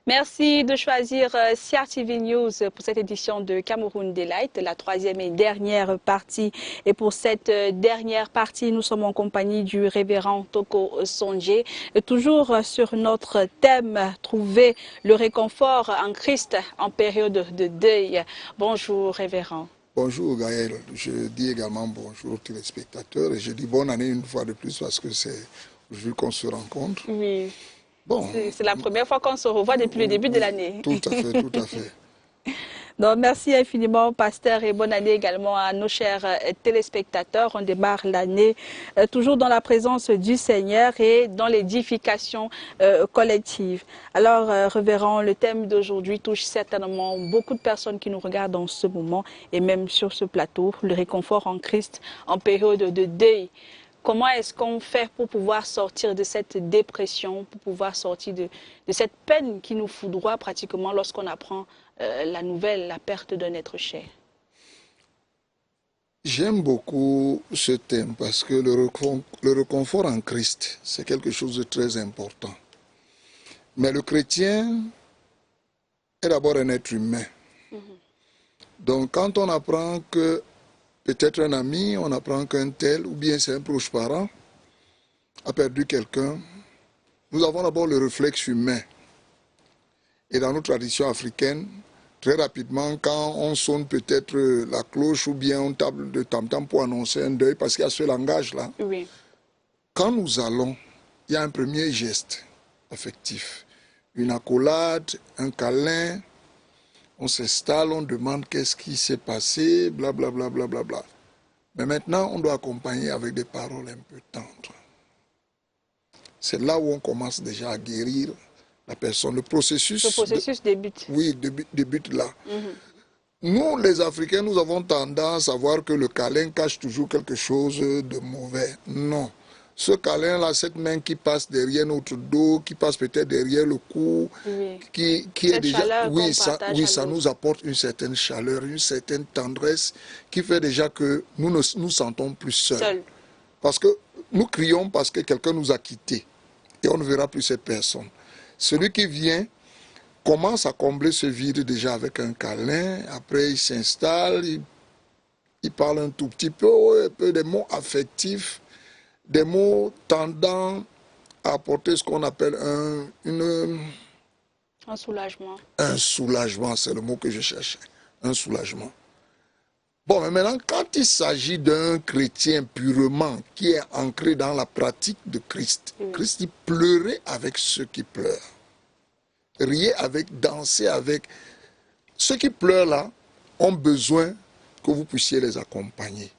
Merci de choisir CRTV News pour cette édition de Cameroun Delight, la troisième et dernière partie. Et pour cette dernière partie, nous sommes en compagnie du révérend Toko Songé, toujours sur notre thème « Trouver le réconfort en Christ en période de deuil ». Bonjour révérend. Bonjour Gaël, je dis également bonjour aux téléspectateurs et je dis bonne année une fois de plus parce que c'est aujourd'hui qu'on se rencontre. Oui. Bon, c'est la première fois qu'on se revoit depuis le début de l'année. Tout à fait, tout à fait. Donc, merci infiniment, pasteur, et bonne année également à nos chers téléspectateurs. On démarre l'année toujours dans la présence du Seigneur et dans l'édification collective. Alors, révérend, le thème d'aujourd'hui touche certainement beaucoup de personnes qui nous regardent en ce moment et même sur ce plateau, le réconfort en Christ en période de deuil. Comment est-ce qu'on fait pour pouvoir sortir de cette dépression, pour pouvoir sortir de cette peine qui nous foudroie pratiquement lorsqu'on apprend la nouvelle, la perte d'un être cher? J'aime beaucoup ce thème parce que le réconfort en Christ, c'est quelque chose de très important. Mais le chrétien est d'abord un être humain. Donc quand on apprend que peut-être un ami, on apprend qu'un tel, ou bien c'est un proche parent, a perdu quelqu'un, nous avons d'abord le réflexe humain. Et dans nos traditions africaines, très rapidement, quand on sonne peut-être la cloche ou bien on table de tam-tam pour annoncer un deuil, parce qu'il y a ce langage-là, oui. Quand nous allons, il y a un premier geste affectif. Une accolade, un câlin, on s'installe, on demande qu'est-ce qui s'est passé, blablabla. Bla, bla, bla, bla. Mais maintenant, on doit accompagner avec des paroles un peu tendres. C'est là où on commence déjà à guérir la personne. Le processus débute. Oui, débute là. Nous, les Africains, nous avons tendance à voir que le câlin cache toujours quelque chose de mauvais. Non. Ce câlin-là, cette main qui passe derrière notre dos, qui passe peut-être derrière le cou, oui. qui est déjà... Oui, ça nous apporte une certaine chaleur, une certaine tendresse, qui fait déjà que nous nous sentons plus seuls. Parce que nous crions parce que quelqu'un nous a quittés et on ne verra plus cette personne. Celui qui vient commence à combler ce vide déjà avec un câlin, après il s'installe, il parle un tout petit peu des mots affectifs, des mots tendant à apporter ce qu'on appelle un soulagement. Un soulagement, c'est le mot que je cherchais, un soulagement. Bon, mais maintenant, quand il s'agit d'un chrétien purement qui est ancré dans la pratique de Christ, Christ dit pleurer avec ceux qui pleurent. Riez avec, danser avec. Ceux qui pleurent là ont besoin que vous puissiez les accompagner.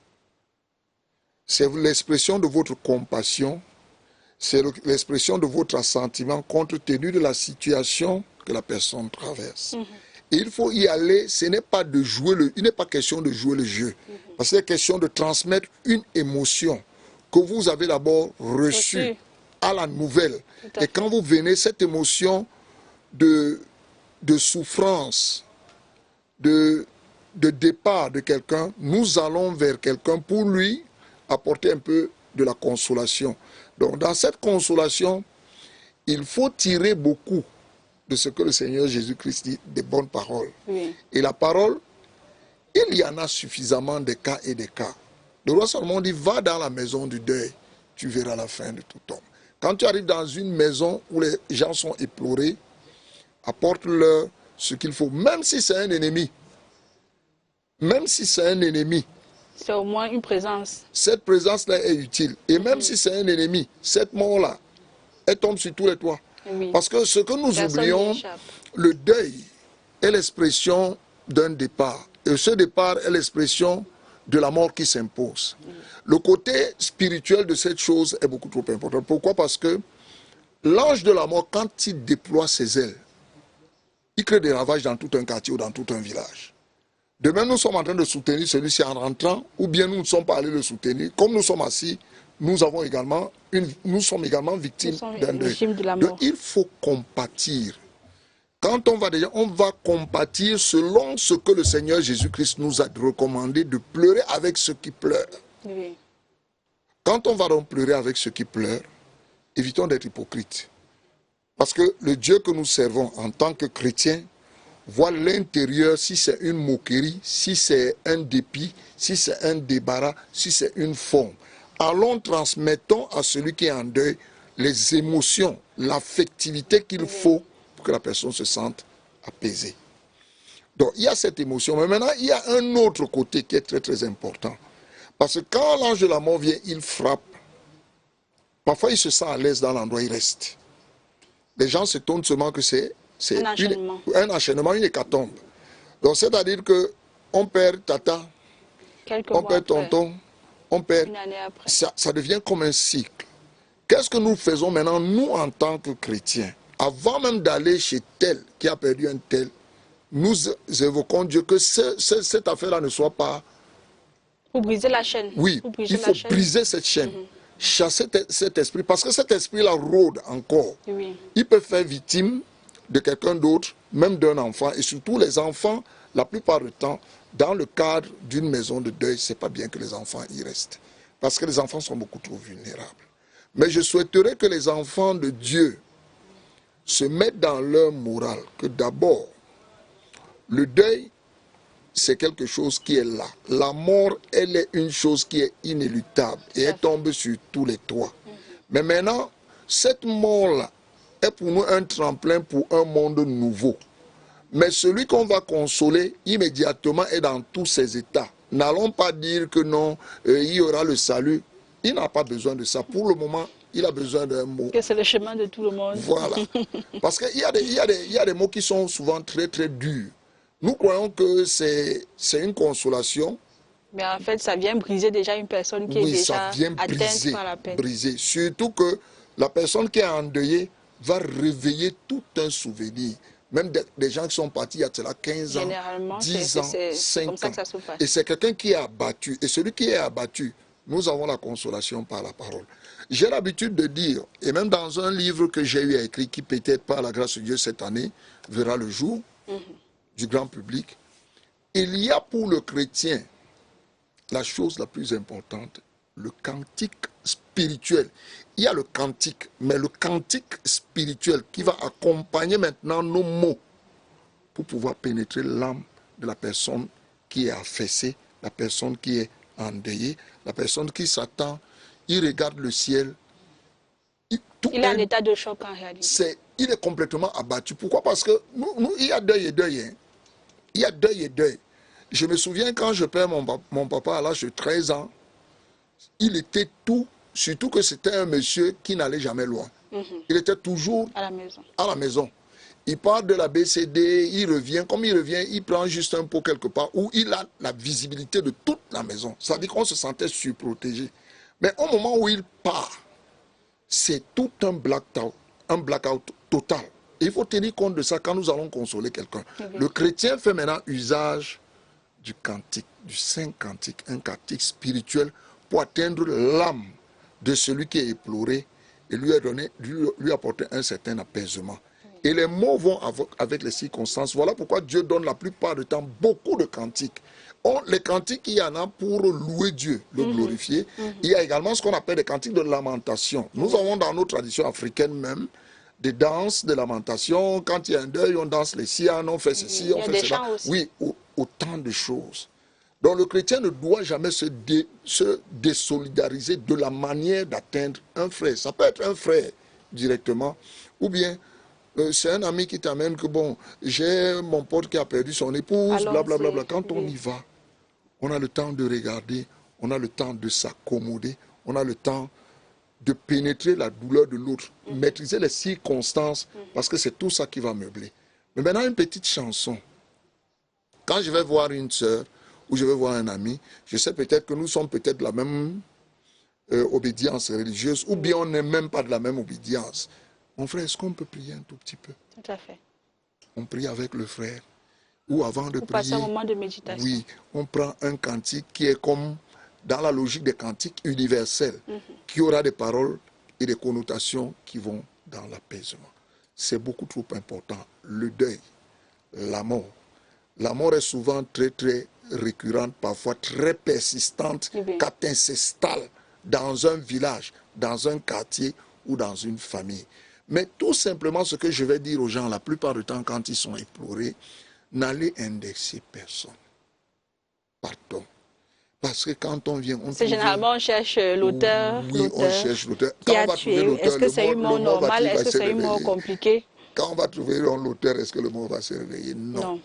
C'est l'expression de votre compassion, c'est l'expression de votre assentiment compte tenu de la situation que la personne traverse. Et il faut y aller, ce n'est pas de jouer il n'est pas question de jouer le jeu, parce que c'est question de transmettre une émotion que vous avez d'abord reçue à la nouvelle. Et quand vous venez, cette émotion de souffrance, de départ de quelqu'un, nous allons vers quelqu'un pour lui apporter un peu de la consolation. Donc dans cette consolation, il faut tirer beaucoup de ce que le Seigneur Jésus-Christ dit, des bonnes paroles. Et la parole, il y en a suffisamment de cas et de cas. Le roi Salomon dit, va dans la maison du deuil, tu verras la fin de tout homme. Quand tu arrives dans une maison où les gens sont éplorés, apporte-leur ce qu'il faut, même si c'est un ennemi. Même si c'est un ennemi. C'est au moins une présence. Cette présence-là est utile. Et même si c'est un ennemi, cette mort-là, elle tombe sur tous les toits. Parce que ce que nous oublions, le deuil est l'expression d'un départ. Et ce départ est l'expression de la mort qui s'impose. Le côté spirituel de cette chose est beaucoup trop important. Pourquoi? Parce que l'ange de la mort, quand il déploie ses ailes, il crée des ravages dans tout un quartier ou dans tout un village. Demain, nous sommes en train de soutenir celui-ci en rentrant, ou bien nous ne sommes pas allés le soutenir. Comme nous sommes assis, nous sommes également victimes d'un deuil. Donc il faut compatir. Quand on va compatir selon ce que le Seigneur Jésus-Christ nous a recommandé de pleurer avec ceux qui pleurent. Quand on va donc pleurer avec ceux qui pleurent, évitons d'être hypocrites. Parce que le Dieu que nous servons en tant que chrétiens voit l'intérieur, si c'est une moquerie, si c'est un dépit, si c'est un débarras, si c'est une forme. Allons, transmettons à celui qui est en deuil les émotions, l'affectivité qu'il faut pour que la personne se sente apaisée. Donc, il y a cette émotion. Mais maintenant, il y a un autre côté qui est très, très important. Parce que quand l'ange de la mort vient, il frappe. Parfois, il se sent à l'aise dans l'endroit où il reste. Les gens se tournent seulement que c'est un enchaînement, une hécatombe. Donc, c'est-à-dire qu'on perd tata, on perd tonton, on perd. Ça devient comme un cycle. Qu'est-ce que nous faisons maintenant, nous, en tant que chrétiens? Avant même d'aller chez tel qui a perdu un tel, nous évoquons Dieu que cette affaire-là ne soit pas... Pour briser la chaîne. Oui, il faut briser cette chaîne. Chasser cet esprit, parce que cet esprit-là rôde encore. Oui. Il peut faire victime de quelqu'un d'autre, même d'un enfant, et surtout les enfants, la plupart du temps, dans le cadre d'une maison de deuil, c'est pas bien que les enfants y restent, parce que les enfants sont beaucoup trop vulnérables. Mais je souhaiterais que les enfants de Dieu se mettent dans leur morale, que d'abord, le deuil, c'est quelque chose qui est là. La mort, elle est une chose qui est inéluctable et elle tombe sur tous les toits. Mais maintenant, cette mort-là est pour nous un tremplin pour un monde nouveau. Mais celui qu'on va consoler immédiatement est dans tous ses états. N'allons pas dire que non, il y aura le salut. Il n'a pas besoin de ça. Pour le moment, il a besoin d'un mot. Que c'est le chemin de tout le monde. Voilà. Parce qu'il y a des mots qui sont souvent très, très durs. Nous croyons que c'est une consolation. Mais en fait, ça vient briser déjà une personne qui est déjà atteinte par la peine. Briser. Surtout que la personne qui est endeuillée va réveiller tout un souvenir. Même des gens qui sont partis il y a cela 15 ans, 10 ans, 5 comme ça ans. Que ça se passe. Et c'est quelqu'un qui est abattu. Et celui qui est abattu, nous avons la consolation par la parole. J'ai l'habitude de dire, et même dans un livre que j'ai eu à écrire, qui peut-être par la grâce de Dieu cette année verra le jour, du grand public, il y a pour le chrétien la chose la plus importante, le cantique spirituel. Il y a le cantique, mais le cantique spirituel qui va accompagner maintenant nos mots pour pouvoir pénétrer l'âme de la personne qui est affaissée, la personne qui est endeuillée, la personne qui s'attend, il regarde le ciel. Il est en état de choc en réalité. Il est complètement abattu. Pourquoi? Parce que nous, il y a deuil et deuil. Hein. Il y a deuil et deuil. Je me souviens quand je perds mon papa à l'âge de 13 ans, il était tout, surtout que c'était un monsieur qui n'allait jamais loin. Il était toujours à la maison. Il part de la BCD, il revient. Comme il revient, il prend juste un pot quelque part où il a la visibilité de toute la maison. Ça veut dire qu'on se sentait surprotégé. Mais au moment où il part, c'est tout un blackout total. Il faut tenir compte de ça quand nous allons consoler quelqu'un. Le chrétien fait maintenant usage du cantique, du saint cantique, un cantique spirituel pour atteindre l'âme de celui qui est éploré et lui apporter un certain apaisement. Et les mots vont avec les circonstances. Voilà pourquoi Dieu donne la plupart du temps beaucoup de cantiques. Les cantiques, il y en a pour louer Dieu, le glorifier. Il y a également ce qu'on appelle des cantiques de lamentation. Nous avons dans nos traditions africaines même des danses de lamentation. Quand il y a un deuil, on danse les sianes, on fait ceci, on fait cela. Oui, autant de choses. Donc le chrétien ne doit jamais se désolidariser de la manière d'atteindre un frère. Ça peut être un frère directement, ou bien c'est un ami qui t'amène que bon, j'ai mon pote qui a perdu son épouse, blablabla. Quand on y va, on a le temps de regarder, on a le temps de s'accommoder, on a le temps de pénétrer la douleur de l'autre, maîtriser les circonstances, parce que c'est tout ça qui va meubler. Mais maintenant, une petite chanson. Quand je vais voir une sœur ou je vais voir un ami, je sais peut-être que nous sommes peut-être de la même obédience religieuse, ou bien on n'est même pas de la même obédience. Mon frère, est-ce qu'on peut prier un tout petit peu? Tout à fait. On prie avec le frère. Ou avant de prier, passer un moment de méditation. Oui, on prend un cantique qui est comme dans la logique des cantiques universels, qui aura des paroles et des connotations qui vont dans l'apaisement. C'est beaucoup trop important. Le deuil, la mort. La mort est souvent très, très récurrente, parfois très persistante, quand elle s'installe dans un village, dans un quartier ou dans une famille. Mais tout simplement, ce que je vais dire aux gens, la plupart du temps, quand ils sont éplorés, n'allez indexer personne. Pardon. Parce que quand on vient, on C'est trouve... généralement on cherche l'auteur, Oui, on cherche l'auteur. qui Quand a on va trouver tué. Est-ce l'auteur, que c'est une le mort mot normale? va Est-ce que se c'est une mort réveiller. compliquée? Quand on va trouver l'auteur, est-ce que le mot va se réveiller? Non. Non.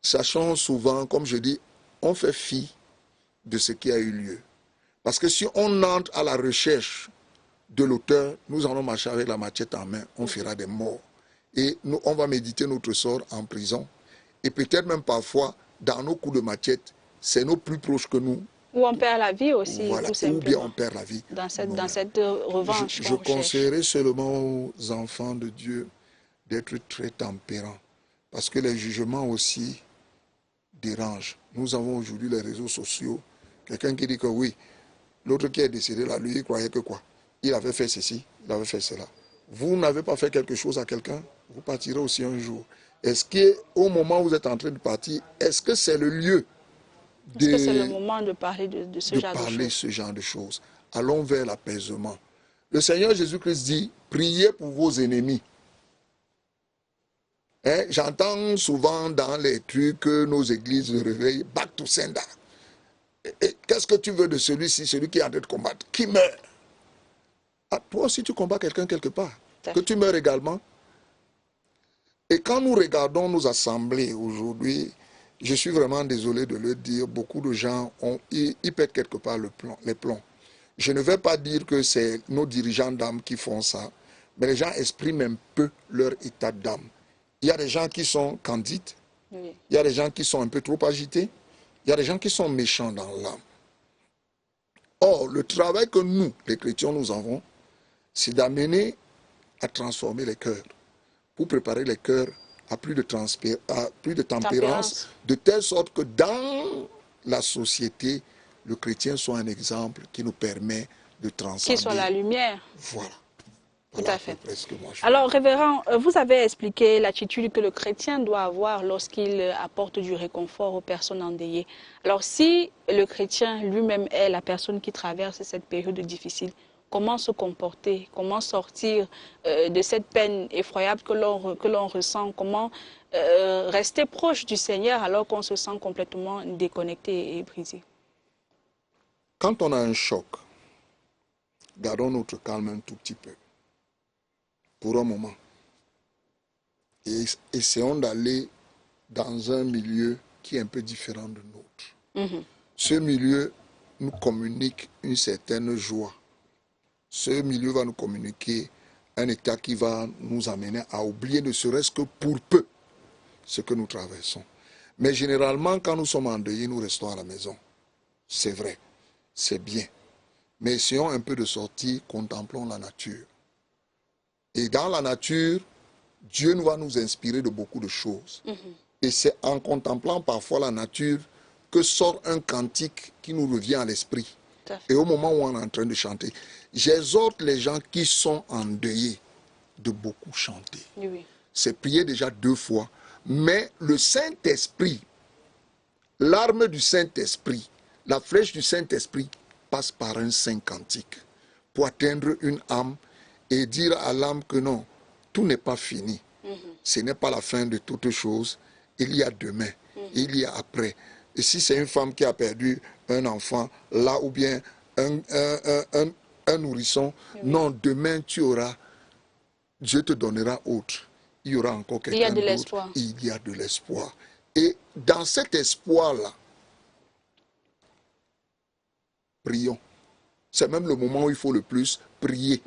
Sachant souvent, comme je dis, on fait fi de ce qui a eu lieu. Parce que si on entre à la recherche de l'auteur, nous allons marcher avec la machette en main, on fera des morts. Et nous, on va méditer notre sort en prison. Et peut-être même parfois, dans nos coups de machette, c'est nos plus proches que nous. Ou on perd la vie aussi, Voilà, tout simplement. ou bien on perd la vie. Dans cette revanche Je qu'on recherche. conseillerais seulement aux enfants de Dieu d'être très tempérants. Parce que les jugements aussi dérangent. Nous avons aujourd'hui les réseaux sociaux. Quelqu'un qui dit que oui, l'autre qui est décédé là, lui, il croyait que quoi? Il avait fait ceci, il avait fait cela. Vous n'avez pas fait quelque chose à quelqu'un, vous partirez aussi un jour. Est-ce qu'au moment où vous êtes en train de partir, est-ce que c'est le lieu Est-ce que c'est le moment de parler de ce genre de choses? ce genre de choses? Allons vers l'apaisement. Le Seigneur Jésus-Christ dit, priez pour vos ennemis. Hein? J'entends souvent dans les trucs que nos églises de réveil, back to sender. Qu'est-ce que tu veux de celui-ci, celui qui est en train de combattre? Qui meurt? Ah, toi aussi, tu combats quelqu'un quelque part. Que tu meurs également. Et quand nous regardons nos assemblées aujourd'hui, je suis vraiment désolé de le dire, beaucoup de gens ils pètent quelque part les plombs. Je ne vais pas dire que c'est nos dirigeants d'âme qui font ça, mais les gens expriment un peu leur état d'âme. Il y a des gens qui sont candides, il y a des gens qui sont un peu trop agités, il y a des gens qui sont méchants dans l'âme. Or, le travail que nous, les chrétiens, nous avons, c'est d'amener à transformer les cœurs, pour préparer les cœurs à plus de tempérance, de telle sorte que dans la société, le chrétien soit un exemple qui nous permet de transcender. Qui soit la lumière. Voilà. Tout à fait. Moi, alors, révérend, vous avez expliqué l'attitude que le chrétien doit avoir lorsqu'il apporte du réconfort aux personnes endeuillées. Alors, si le chrétien lui-même est la personne qui traverse cette période difficile, comment se comporter, comment sortir de cette peine effroyable que l'on ressent, comment rester proche du Seigneur alors qu'on se sent complètement déconnecté et brisé? Quand on a un choc, gardons notre calme un tout petit peu, pour un moment, et essayons d'aller dans un milieu qui est un peu différent de nôtre. Ce milieu nous communique une certaine joie. Ce milieu va nous communiquer un état qui va nous amener à oublier ne serait-ce que pour peu ce que nous traversons. Mais généralement, quand nous sommes endeuillés, nous restons à la maison. C'est vrai, c'est bien. Mais essayons un peu de sortir, contemplons la nature. Et dans la nature, Dieu va nous inspirer de beaucoup de choses. Et c'est en contemplant parfois la nature que sort un cantique qui nous revient à l'esprit. Et au moment où on est en train de chanter, j'exhorte les gens qui sont endeuillés de beaucoup chanter. C'est prier déjà 2 fois. Mais le Saint-Esprit, l'arme du Saint-Esprit, la flèche du Saint-Esprit passe par un saint cantique pour atteindre une âme et dire à l'âme que non, tout n'est pas fini. Ce n'est pas la fin de toutes choses. Il y a demain, il y a après. Et si c'est une femme qui a perdu un enfant, là ou bien un nourrisson, non, demain tu auras, Dieu te donnera autre. Il y aura encore quelqu'un d'autre. Il y a de l'espoir. Et dans cet espoir-là, prions. C'est même le moment où il faut le plus prier.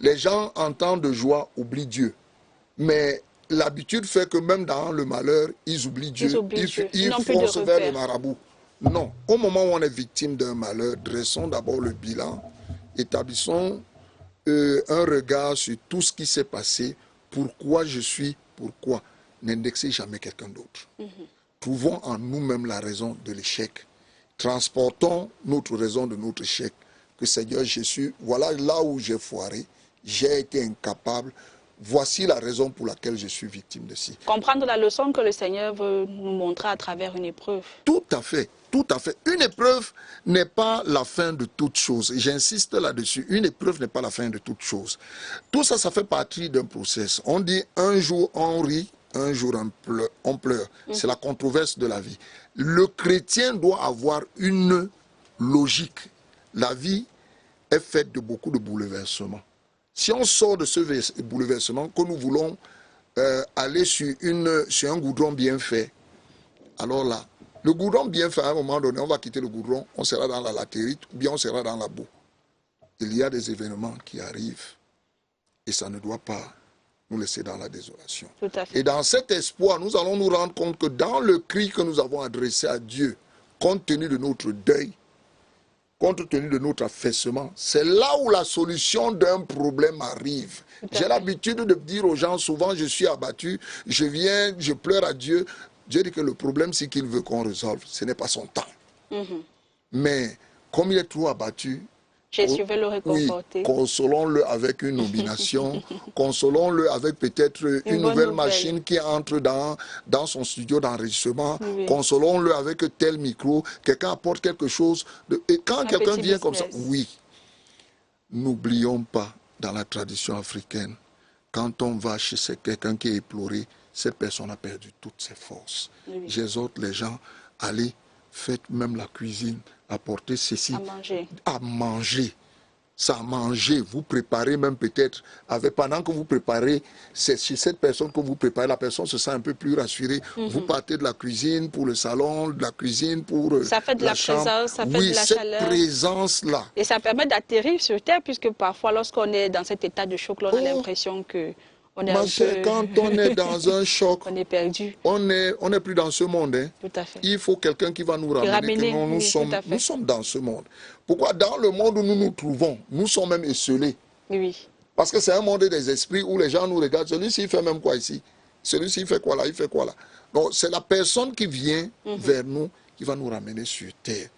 Les gens en temps de joie oublient Dieu. Mais l'habitude fait que même dans le malheur, ils oublient Dieu. Ils foncent vers les marabouts. Non. Au moment où on est victime d'un malheur, dressons d'abord le bilan. Établissons un regard sur tout ce qui s'est passé. Pourquoi je suis, pourquoi. N'indexez jamais quelqu'un d'autre. Trouvons en nous-mêmes la raison de l'échec. Transportons notre raison de notre échec. Que Seigneur Jésus, voilà là où j'ai foiré, j'ai été incapable. voici la raison pour laquelle je suis victime de ci. Comprendre la leçon que le Seigneur veut nous montrer à travers une épreuve. Tout à fait, tout à fait. Une épreuve n'est pas la fin de toute chose. J'insiste là-dessus. Une épreuve n'est pas la fin de toute chose. Tout ça, ça fait partie d'un process. On dit un jour on rit, un jour on pleure. C'est la controverse de la vie. Le chrétien doit avoir une logique. La vie est faite de beaucoup de bouleversements. Si on sort de ce bouleversement, que nous voulons aller sur un goudron bien fait, alors là, le goudron bien fait, à un moment donné, on va quitter le goudron, on sera dans la latérite ou bien on sera dans la boue. Il y a des événements qui arrivent et ça ne doit pas nous laisser dans la désolation. Tout à fait. Et dans cet espoir, nous allons nous rendre compte que dans le cri que nous avons adressé à Dieu, compte tenu de notre deuil, compte tenu de notre affaissement, c'est là où la solution d'un problème arrive. J'ai l'habitude de dire aux gens, souvent je suis abattu, je viens, je pleure à Dieu. Dieu dit que le problème, c'est qu'il veut qu'on résolve. Ce n'est pas son temps. Mais comme il est trop abattu, Jésus veut le réconforter. Oui, consolons-le avec une nomination, consolons-le avec peut-être une nouvelle machine qui entre dans son studio d'enregistrement, consolons-le avec tel micro, quelqu'un apporte quelque chose. Et quand quelqu'un vient comme ça, oui, n'oublions pas dans la tradition africaine, quand on va chez quelqu'un qui est éploré, cette personne a perdu toutes ses forces. J'exhorte les gens, allez, faites même la cuisine, apportez ceci. À manger. Ça à manger. Vous préparez même peut-être, pendant que vous préparez, c'est chez cette personne que vous préparez, la personne se sent un peu plus rassurée. Vous partez de la cuisine pour le salon, de la cuisine pour ça fait de la présence, ça fait de la chaleur. Cette présence-là. Et ça permet d'atterrir sur terre, puisque parfois, lorsqu'on est dans cet état de choc, là, on a l'impression que on est quand on est dans un choc, on est perdu. On n'est plus dans ce monde. Hein. Tout à fait. Il faut quelqu'un qui va nous ramener. Nous sommes dans ce monde. Pourquoi dans le monde où nous nous trouvons, nous sommes même esselés. Oui. Parce que c'est un monde des esprits où les gens nous regardent. Celui-ci, il fait même quoi ici? Celui-ci, il fait quoi là? Il fait quoi là? Donc, c'est la personne qui vient vers nous qui va nous ramener sur terre.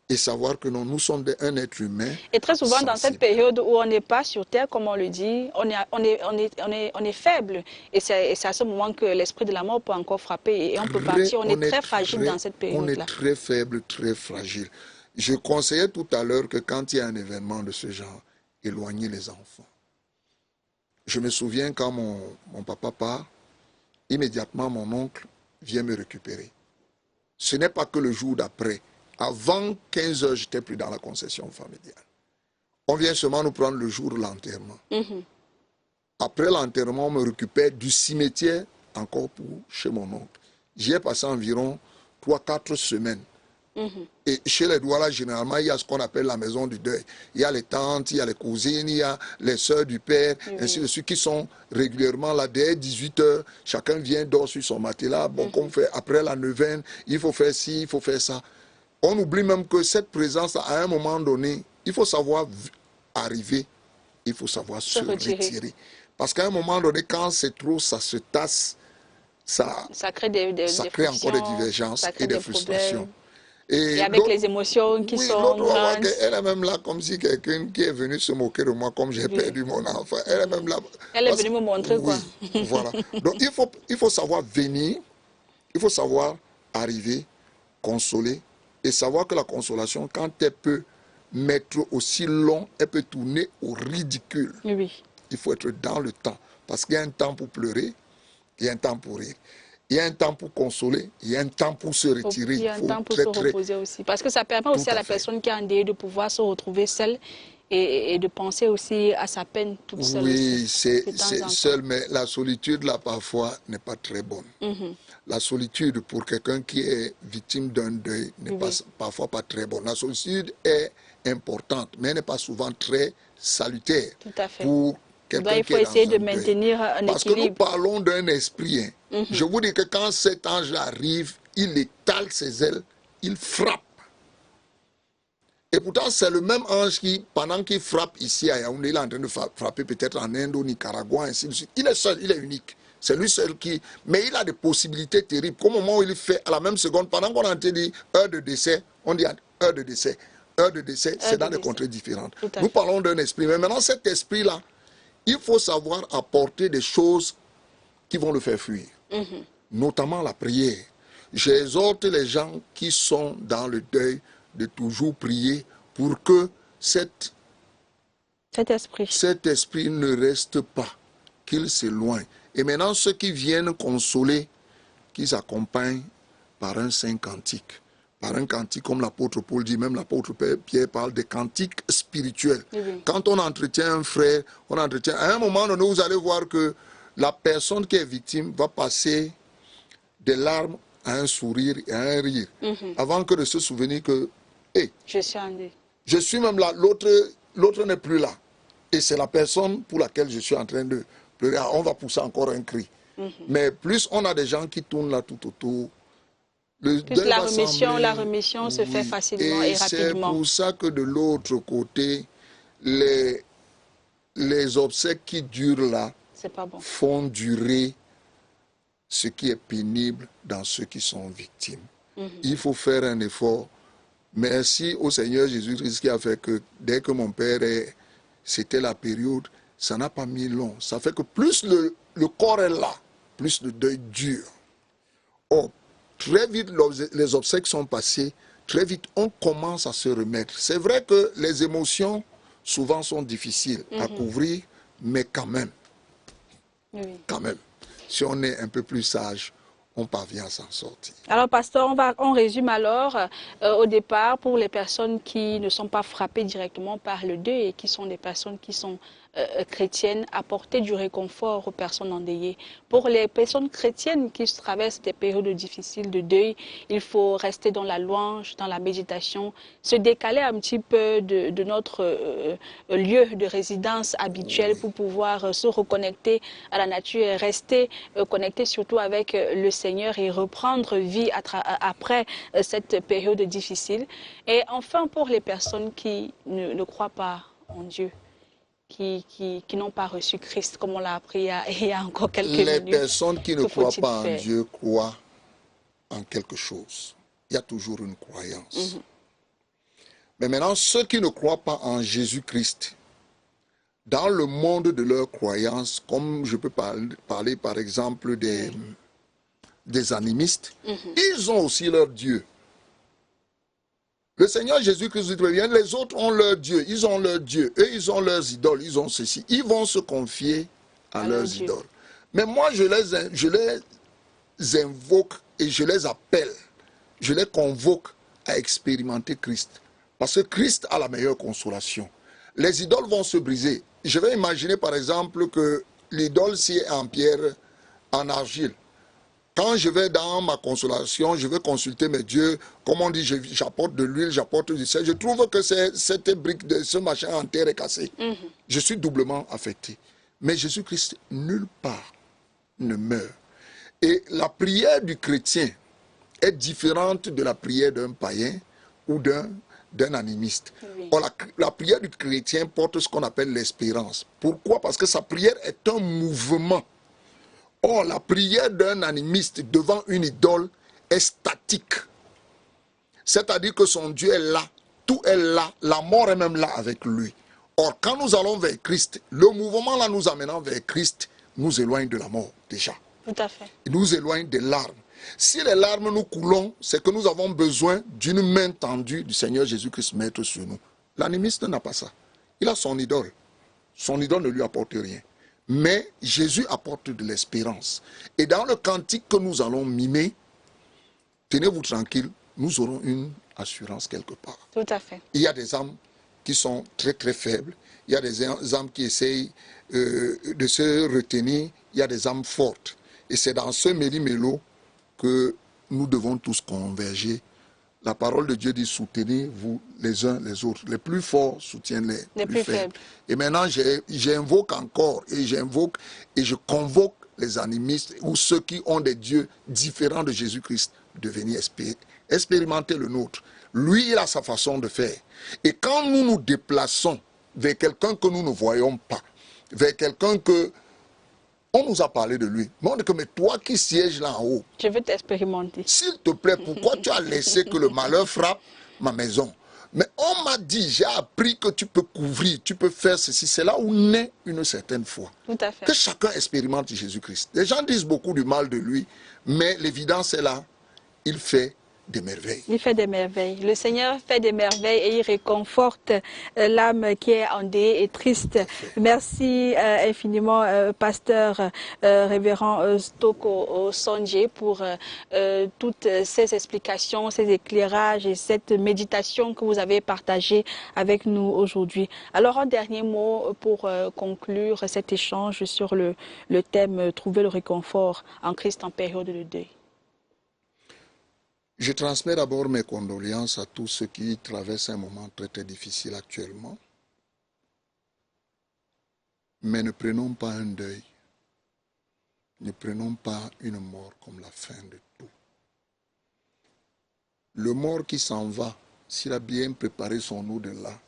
Et savoir que non, nous sommes un être humain. Et très souvent, dans cette période où on n'est pas sur terre, comme on le dit, on est faible. Et c'est à ce moment que l'esprit de la mort peut encore frapper. Et on peut partir. On est très fragile dans cette période-là. On est très faible, très fragile. Je conseillais tout à l'heure que quand il y a un événement de ce genre, éloignez les enfants. Je me souviens quand mon papa part, immédiatement mon oncle vient me récupérer. Ce n'est pas que le jour d'après. Avant 15 heures, j'étais plus dans la concession familiale. On vient seulement nous prendre le jour de l'enterrement. Après l'enterrement, on me récupère du cimetière encore pour chez mon oncle. J'y ai passé environ 3-4 semaines. Et chez les Douala, généralement, il y a ce qu'on appelle la maison du deuil. Il y a les tantes, il y a les cousines, il y a les sœurs du père, ainsi de suite, qui sont régulièrement là dès 18 heures. Chacun vient, dort sur son matelas. Bon, comme on fait après la neuvaine, il faut faire ci, il faut faire ça. On oublie même que cette présence, à un moment donné, il faut savoir arriver, il faut savoir se retirer. Parce qu'à un moment donné, quand c'est trop, ça se tasse, ça crée encore des divergences et des frustrations. Et avec les émotions qui sont grandes. Elle est même là comme si quelqu'un qui est venu se moquer de moi comme j'ai perdu mon enfant. Elle est même là. Elle est venue me montrer quoi. Voilà. Donc il faut savoir venir, il faut savoir arriver, consoler et savoir que la consolation, quand elle peut mettre aussi long, elle peut tourner au ridicule. Il faut être dans le temps. Parce qu'il y a un temps pour pleurer, il y a un temps pour rire. Il y a un temps pour consoler, il y a un temps pour se retirer. Il y a un temps pour se reposer aussi. Parce que ça permet aussi à la personne qui est endeuillée de pouvoir se retrouver seule et de penser aussi à sa peine toute seule. Oui, c'est seul, mais la solitude, là, parfois, n'est pas très bonne. La solitude, pour quelqu'un qui est victime d'un deuil, n'est parfois pas très bonne. La solitude est importante, mais elle n'est pas souvent très salutaire. Tout à fait. Pour il faut essayer de maintenir un équilibre. Parce que nous parlons d'un esprit. Hein. Je vous dis que quand cet ange arrive, il étale ses ailes, il frappe. Et pourtant, c'est le même ange qui, pendant qu'il frappe ici à Yaoundé, il est en train de frapper peut-être en Inde, au Nicaragua, ainsi de suite. Il est seul, il est unique. C'est lui seul qui... Mais il a des possibilités terribles. Au moment où il fait, à la même seconde, pendant qu'on a dit heure de décès, on dit heure de décès. Heure de décès, c'est dans des contrées différentes. Nous parlons d'un esprit. Mais maintenant, cet esprit-là, il faut savoir apporter des choses qui vont le faire fuir, notamment la prière. J'exhorte les gens qui sont dans le deuil de toujours prier pour que cet esprit ne reste pas, qu'il s'éloigne. Et maintenant, ceux qui viennent consoler, qu'ils accompagnent par un saint cantique. Par un cantique, comme l'apôtre Paul dit, même l'apôtre Pierre parle de cantiques spirituels. Oui. Quand on entretient un frère, on entretient... À un moment donné, vous allez voir que la personne qui est victime va passer des larmes à un sourire et à un rire. Avant que de se souvenir que, hey, je suis même là, l'autre n'est plus là. Et c'est la personne pour laquelle je suis en train de pleurer. On va pousser encore un cri. Mais plus on a des gens qui tournent là tout autour, la remission se fait facilement et rapidement. C'est pour ça que de l'autre côté, les obsèques qui durent là font durer ce qui est pénible dans ceux qui sont victimes. Il faut faire un effort. Merci au Seigneur Jésus-Christ qui a fait que dès que mon père c'était la période, ça n'a pas mis long. Ça fait que plus le corps est là, plus le deuil dure. Oh, très vite, les obsèques sont passées, très vite, on commence à se remettre. C'est vrai que les émotions, souvent, sont difficiles à couvrir, mais quand même, si on est un peu plus sage, on parvient à s'en sortir. Alors, pasteur, on résume alors au départ pour les personnes qui ne sont pas frappées directement par le deuil et qui sont des personnes qui sont chrétiennes, apporter du réconfort aux personnes endeuillées. Pour les personnes chrétiennes qui traversent des périodes difficiles de deuil, il faut rester dans la louange, dans la méditation, se décaler un petit peu de notre lieu de résidence habituel pour pouvoir se reconnecter à la nature et rester connecté surtout avec le Seigneur et reprendre vie après cette période difficile. Et enfin, pour les personnes qui ne croient pas en Dieu, qui n'ont pas reçu Christ, comme on l'a appris il y a encore quelques minutes. Les personnes qui ne croient pas en Dieu croient en quelque chose. Il y a toujours une croyance. Mais maintenant, ceux qui ne croient pas en Jésus-Christ, dans le monde de leur croyance, comme je peux parler par exemple des animistes, ils ont aussi leur Dieu. Le Seigneur Jésus-Christ dit très bien, les autres ont leur Dieu, ils ont leur Dieu, eux ils ont leurs idoles, ils ont ceci. Ils vont se confier à leurs idoles. Mais moi je les invoque et je les appelle, je les convoque à expérimenter Christ. Parce que Christ a la meilleure consolation. Les idoles vont se briser. Je vais imaginer par exemple que l'idole si est en pierre, en argile. Quand je vais dans ma consolation, je vais consulter mes dieux. Comme on dit, j'apporte de l'huile, j'apporte du sel. Je trouve que cette brique de ce machin en terre est cassée. Je suis doublement affecté. Mais Jésus-Christ, nulle part, ne meurt. Et la prière du chrétien est différente de la prière d'un païen ou d'un animiste. Or, la prière du chrétien porte ce qu'on appelle l'espérance. Pourquoi? Parce que sa prière est un mouvement. Or, la prière d'un animiste devant une idole est statique. C'est-à-dire que son Dieu est là, tout est là, la mort est même là avec lui. Or, quand nous allons vers Christ, le mouvement là nous amenant vers Christ nous éloigne de la mort déjà. Tout à fait. Il nous éloigne des larmes. Si les larmes nous coulons, c'est que nous avons besoin d'une main tendue du Seigneur Jésus-Christ mettre sur nous. L'animiste n'a pas ça. Il a son idole. Son idole ne lui apporte rien. Mais Jésus apporte de l'espérance. Et dans le cantique que nous allons mimer, tenez-vous tranquille, nous aurons une assurance quelque part. Tout à fait. Il y a des âmes qui sont très très faibles. Il y a des âmes qui essayent de se retenir. Il y a des âmes fortes. Et c'est dans ce méli-mélo que nous devons tous converger. La parole de Dieu dit, soutenez-vous les uns les autres. Les plus forts soutiennent les plus faibles. Et maintenant, j'invoque encore, et je convoque les animistes ou ceux qui ont des dieux différents de Jésus-Christ de venir expérimenter le nôtre. Lui, il a sa façon de faire. Et quand nous nous déplaçons vers quelqu'un que nous ne voyons pas, vers quelqu'un que on nous a parlé de lui. Mais on dit que, mais toi qui sièges là en haut, je veux t'expérimenter. S'il te plaît, pourquoi tu as laissé que le malheur frappe ma maison? Mais on m'a dit, j'ai appris que tu peux couvrir, tu peux faire ceci. C'est là où naît une certaine foi. Tout à fait. Que chacun expérimente Jésus-Christ. Les gens disent beaucoup du mal de lui, mais l'évidence est là. Il fait des merveilles. Il fait des merveilles. Le Seigneur fait des merveilles et il réconforte l'âme qui est endeuillée et triste. Merci infiniment, pasteur révérend Stoko Sonje, pour toutes ces explications, ces éclairages et cette méditation que vous avez partagée avec nous aujourd'hui. Alors, un dernier mot pour conclure cet échange sur le thème « Trouver le réconfort en Christ en période de deuil ». Je transmets d'abord mes condoléances à tous ceux qui traversent un moment très très difficile actuellement. Mais ne prenons pas un deuil. Ne prenons pas une mort comme la fin de tout. Le mort qui s'en va, s'il a bien préparé son au-delà,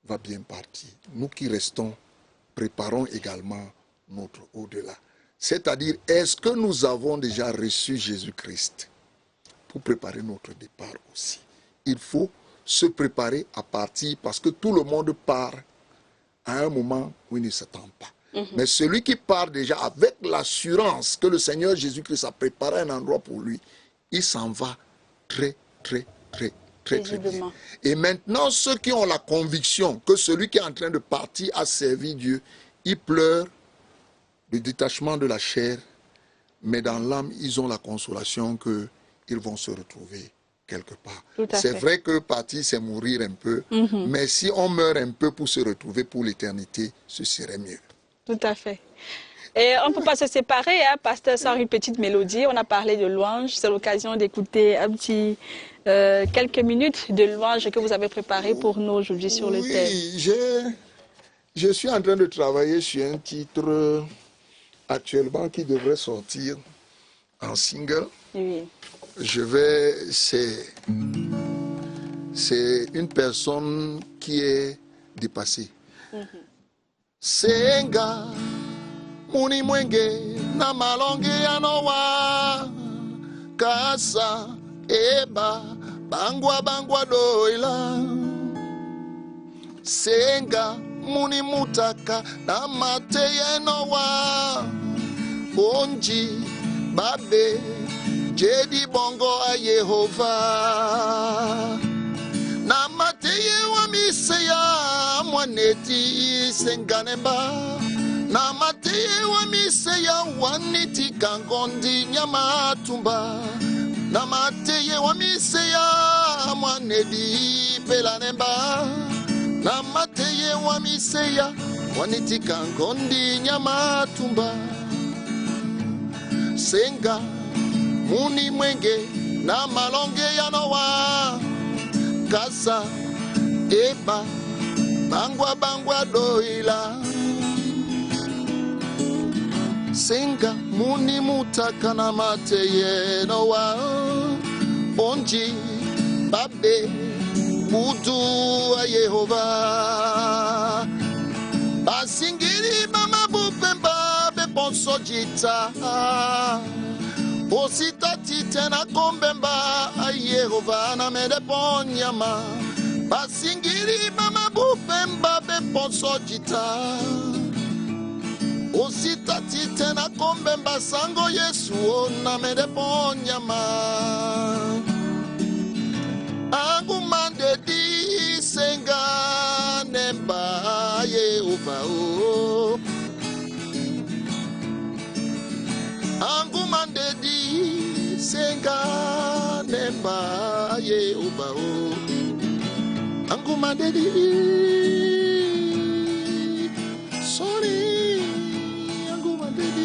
va bien partir. Nous qui restons, préparons également notre au-delà. C'est-à-dire, est-ce que nous avons déjà reçu Jésus-Christ ? Pour préparer notre départ aussi. Il faut se préparer à partir parce que tout le monde part à un moment où il ne s'attend pas. Mais celui qui part déjà avec l'assurance que le Seigneur Jésus-Christ a préparé un endroit pour lui, il s'en va très bien. Et maintenant, ceux qui ont la conviction que celui qui est en train de partir a servi Dieu, il pleure le détachement de la chair, mais dans l'âme, ils ont la consolation que ils vont se retrouver quelque part. C'est vrai que partir, c'est mourir un peu, mais si on meurt un peu pour se retrouver pour l'éternité, ce serait mieux. Tout à fait. Et on ne peut pas se séparer, hein, pasteur, sans une petite mélodie. On a parlé de louange, c'est l'occasion d'écouter un petit, quelques minutes de louange que vous avez préparé pour nous aujourd'hui sur le thème. Oui, je suis en train de travailler sur un titre actuellement qui devrait sortir en single. Oui. C'est une personne qui est dépassée. Senga muni mwenge na malonge anowa kasa eba bangwa doila senga muni mutaka na mateye nowa bonji babe Jedi bongo a Yehova na mateye wa miseya mwaneti senganemba na mateye wa miseya waniti kangondi nyama tumba na mateye wa miseya mwanedi pelanemba na mateye wa miseya waniti kangondi nyama tumba senga muni mwenge na malonge ya nowa kasa eba bangwa doila senga muni mutaka na mateye nowa onji babe budu a Yehova basingiri mama bupemba beponso jita Ositati tena kombemba a Yehova na mede ponyama basingiri mama bupemba beponso jita Ositati tena kombemba sango Yesu na mede ponyama Angumande di senga nemba Yehova o Angumande di senga nemba Yehova o Angumande di sorry Angumande di.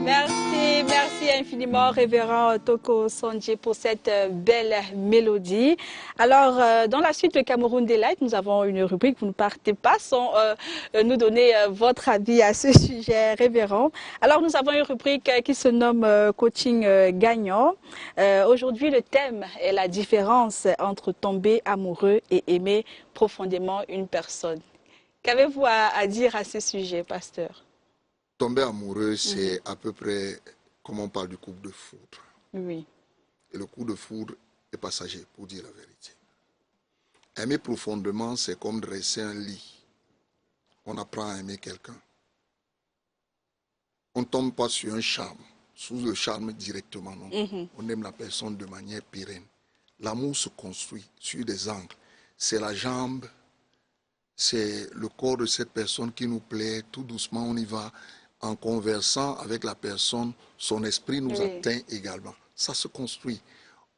Merci infiniment, révérend Toko Sonje, pour cette belle mélodie. Alors, dans la suite de Cameroun Delight, nous avons une rubrique, vous ne partez pas sans nous donner votre avis à ce sujet, révérend. Alors, nous avons une rubrique qui se nomme Coaching gagnant. Aujourd'hui, le thème est la différence entre tomber amoureux et aimer profondément une personne. Qu'avez-vous à dire à ce sujet, pasteur? Tomber amoureux, c'est à peu près comme on parle du couple de foudre. Oui. et le coup de foudre est passager, pour dire la vérité. Aimer profondément, c'est comme dresser un lit. On apprend à aimer quelqu'un. On ne tombe pas sur un charme, sous le charme directement, non. On aime la personne de manière pérenne. L'amour se construit sur des angles. C'est la jambe, c'est le corps de cette personne qui nous plaît. Tout doucement, on y va. En conversant avec la personne, son esprit nous atteint également. Ça se construit.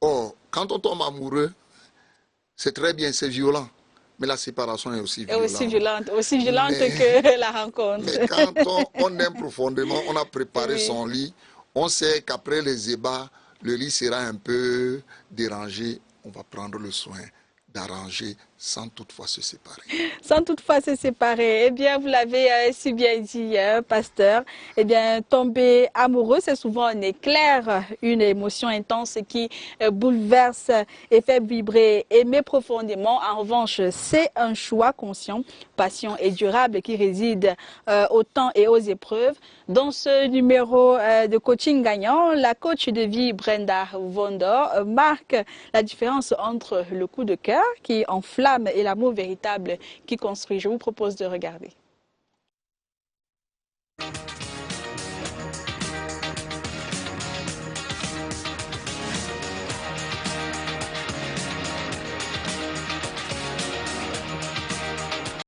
Or, quand on tombe amoureux, c'est très bien, c'est violent. Mais la séparation est aussi violente. Aussi violente que la rencontre. Mais quand on aime profondément, on a préparé son lit, on sait qu'après les ébats, le lit sera un peu dérangé. On va prendre le soin d'arranger sans toutefois se séparer. Sans toutefois se séparer. Eh bien, vous l'avez si bien dit, pasteur. Eh bien, tomber amoureux, c'est souvent un éclair, une émotion intense qui bouleverse et fait vibrer. Aimer profondément, en revanche, c'est un choix conscient, patient et durable qui réside au temps et aux épreuves. Dans ce numéro de coaching gagnant, la coach de vie Brenda Vondor marque la différence entre le coup de cœur qui enflamme et l'amour véritable qui construit. Je vous propose de regarder.